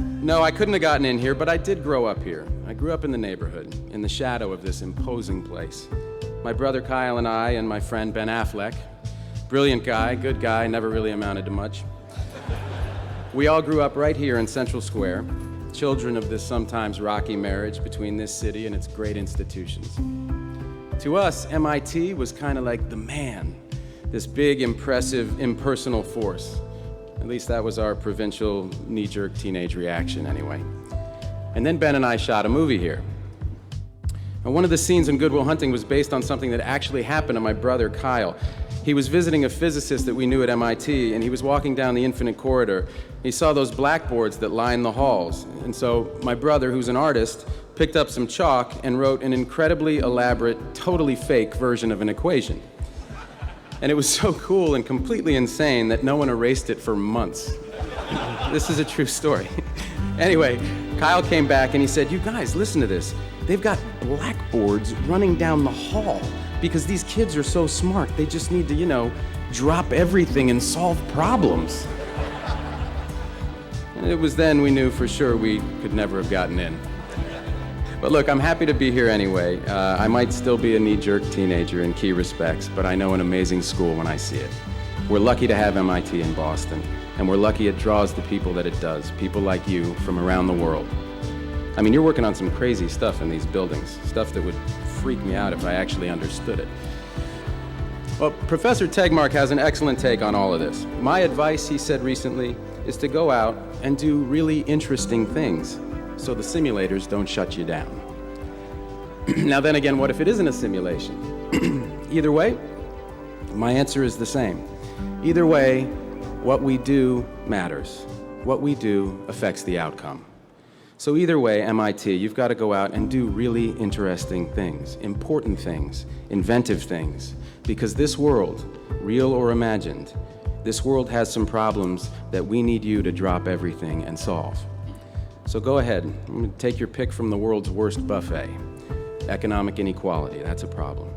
No, I couldn't have gotten in here, but I did grow up here. I grew up in the neighborhood, in the shadow of this imposing place. My brother Kyle and I and my friend Ben Affleck, brilliant guy, good guy, never really amounted to much. We all grew up right here in Central Square, children of this sometimes rocky marriage between this city and its great institutions. To us, MIT was kind of like the man, this big, impressive, impersonal force. At least that was our provincial, knee-jerk teenage reaction, anyway. And then Ben and I shot a movie here. And one of the scenes in Good Will Hunting was based on something that actually happened to my brother, Kyle. He was visiting a physicist that we knew at MIT, and he was walking down the infinite corridor. He saw those blackboards that line the halls. And so my brother, who's an artist, picked up some chalk and wrote an incredibly elaborate, totally fake version of an equation. And it was so cool and completely insane that no one erased it for months. This is a true story. Anyway, Kyle came back and he said, "You guys, listen to this. They've got blackboards running down the hall because these kids are so smart. They just need to, drop everything and solve problems." And it was then we knew for sure we could never have gotten in. But look, I'm happy to be here anyway. I might still be a knee-jerk teenager in key respects, but I know an amazing school when I see it. We're lucky to have MIT in Boston, and we're lucky it draws the people that it does, people like you from around the world. I mean, you're working on some crazy stuff in these buildings, stuff that would freak me out if I actually understood it. Well, Professor Tegmark has an excellent take on all of this. My advice, he said recently, is to go out and do really interesting things so the simulators don't shut you down. Now then again, what if it isn't a simulation? Either way, my answer is the same. Either way, what we do matters. What we do affects the outcome. So either way, MIT, you've got to go out and do really interesting things, important things, inventive things, because this world, real or imagined, this world has some problems that we need you to drop everything and solve. So go ahead, take your pick from the world's worst buffet. Economic inequality, that's a problem.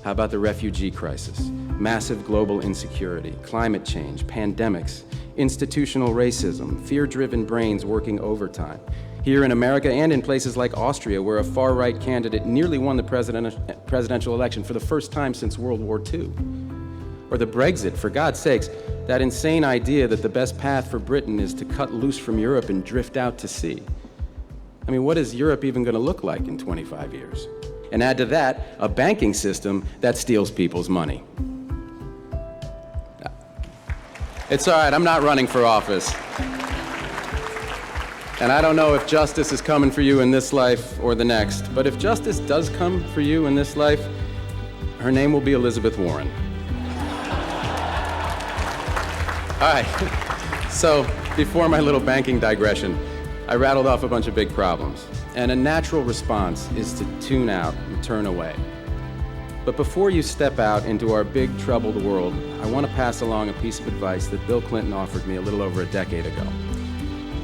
How about the refugee crisis? Massive global insecurity, climate change, pandemics, institutional racism, fear-driven brains working overtime. Here in America and in places like Austria, where a far-right candidate nearly won the presidential election for the first time since World War II. Or the Brexit, for God's sakes, that insane idea that the best path for Britain is to cut loose from Europe and drift out to sea. I mean, what is Europe even going to look like in 25 years? And add to that, a banking system that steals people's money. It's all right, I'm not running for office. And I don't know if justice is coming for you in this life or the next, but if justice does come for you in this life, her name will be Elizabeth Warren. All right, so before my little banking digression, I rattled off a bunch of big problems. And a natural response is to tune out and turn away. But before you step out into our big troubled world, I want to pass along a piece of advice that Bill Clinton offered me a little over a decade ago.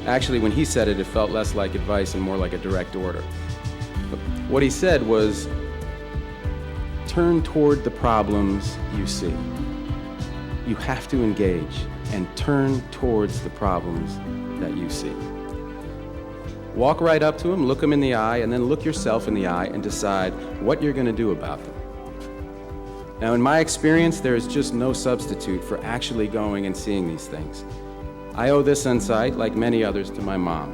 Actually, when he said it, it felt less like advice and more like a direct order. But what he said was, turn toward the problems you see. You have to engage and turn towards the problems that you see. Walk right up to them, look them in the eye, and then look yourself in the eye and decide what you're going to do about them. Now, in my experience, there is just no substitute for actually going and seeing these things. I owe this insight, like many others, to my mom.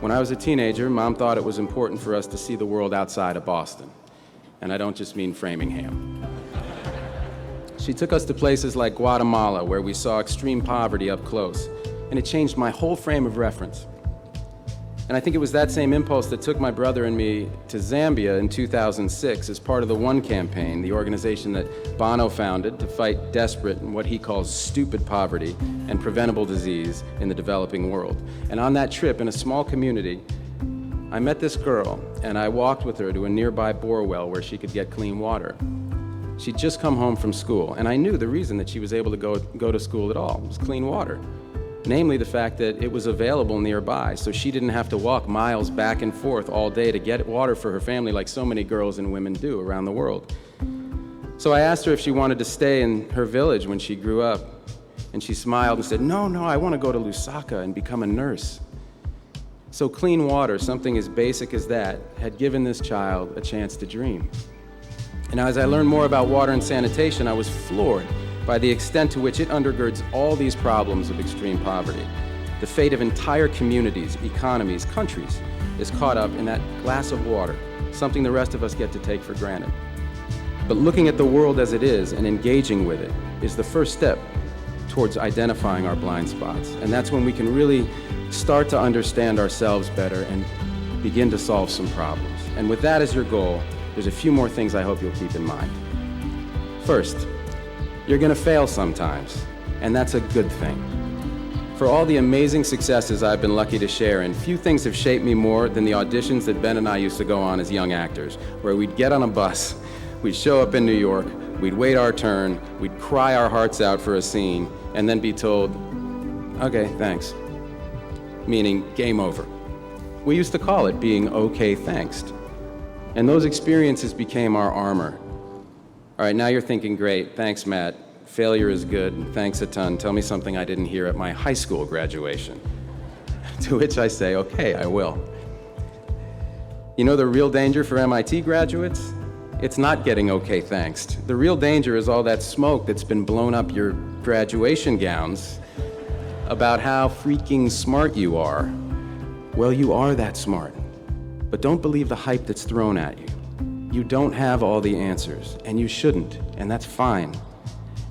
When I was a teenager, Mom thought it was important for us to see the world outside of Boston. And I don't just mean Framingham. She took us to places like Guatemala, where we saw extreme poverty up close, and it changed my whole frame of reference. And I think it was that same impulse that took my brother and me to Zambia in 2006 as part of the One campaign, the organization that Bono founded to fight desperate and what he calls stupid poverty and preventable disease in the developing world. And on that trip, in a small community, I met this girl, and I walked with her to a nearby bore well where she could get clean water. She'd just come home from school, and I knew the reason that she was able to go to school at all was clean water. Namely, the fact that it was available nearby, so she didn't have to walk miles back and forth all day to get water for her family like so many girls and women do around the world. So I asked her if she wanted to stay in her village when she grew up, and she smiled and said, No, I want to go to Lusaka and become a nurse. So clean water, something as basic as that, had given this child a chance to dream. And as I learned more about water and sanitation, I was floored by the extent to which it undergirds all these problems of extreme poverty. The fate of entire communities, economies, countries is caught up in that glass of water, something the rest of us get to take for granted. But looking at the world as it is and engaging with it is the first step towards identifying our blind spots. And that's when we can really start to understand ourselves better and begin to solve some problems. And with that as your goal, there's a few more things I hope you'll keep in mind. First, you're gonna fail sometimes, and that's a good thing. For all the amazing successes I've been lucky to share in, few things have shaped me more than the auditions that Ben and I used to go on as young actors, where we'd get on a bus, we'd show up in New York, we'd wait our turn, we'd cry our hearts out for a scene, and then be told, okay, thanks, meaning game over. We used to call it being okay, thanks. And those experiences became our armor. All right, now you're thinking, great, thanks, Matt. Failure is good, thanks a ton. Tell me something I didn't hear at my high school graduation. To which I say, okay, I will. You know the real danger for MIT graduates? It's not getting okay, thanks. The real danger is all that smoke that's been blown up your graduation gowns about how freaking smart you are. Well, you are that smart. But don't believe the hype that's thrown at you. You don't have all the answers, and you shouldn't, and that's fine.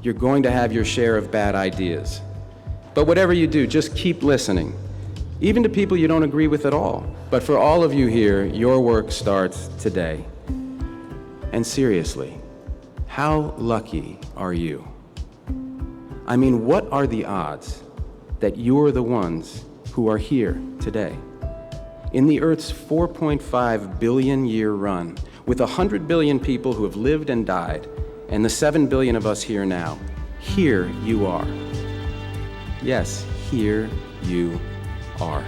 You're going to have your share of bad ideas. But whatever you do, just keep listening, even to people you don't agree with at all. But for all of you here, your work starts today. And seriously, how lucky are you? I mean, what are the odds that you're the ones who are here today? In the Earth's 4.5 billion year run, with 100 billion people who have lived and died, and the 7 billion of us here now, here you are. Yes, here you are.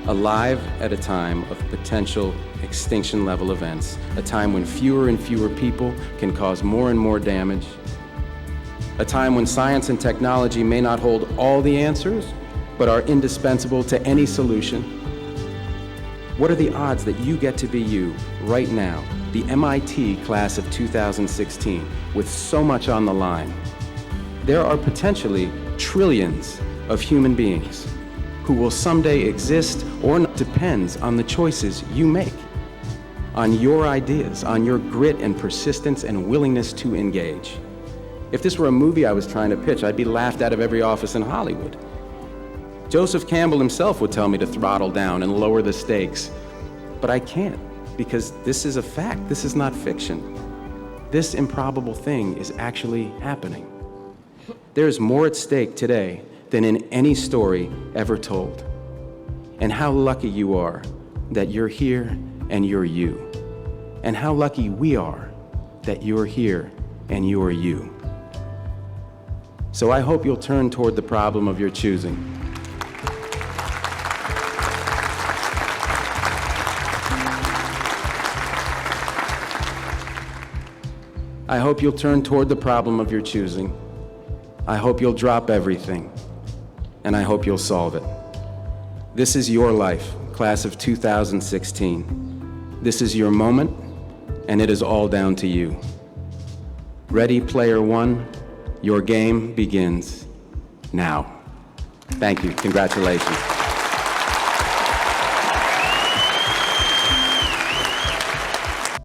Alive at a time of potential extinction level events, a time when fewer and fewer people can cause more and more damage, a time when science and technology may not hold all the answers, but are indispensable to any solution. What are the odds that you get to be you right now, the MIT class of 2016, with so much on the line? There are potentially trillions of human beings who will someday exist or not. Depends on the choices you make, on your ideas, on your grit and persistence and willingness to engage. If this were a movie I was trying to pitch, I'd be laughed out of every office in Hollywood. Joseph Campbell himself would tell me to throttle down and lower the stakes, but I can't, because this is a fact. This is not fiction. This improbable thing is actually happening. There is more at stake today than in any story ever told. And how lucky you are that you're here and you're you. And how lucky we are that you're here and you're you. So I hope you'll turn toward the problem of your choosing. I hope you'll turn toward the problem of your choosing. I hope you'll drop everything, and I hope you'll solve it. This is your life, class of 2016. This is your moment, and it is all down to you. Ready, player one, your game begins now. Thank you, congratulations.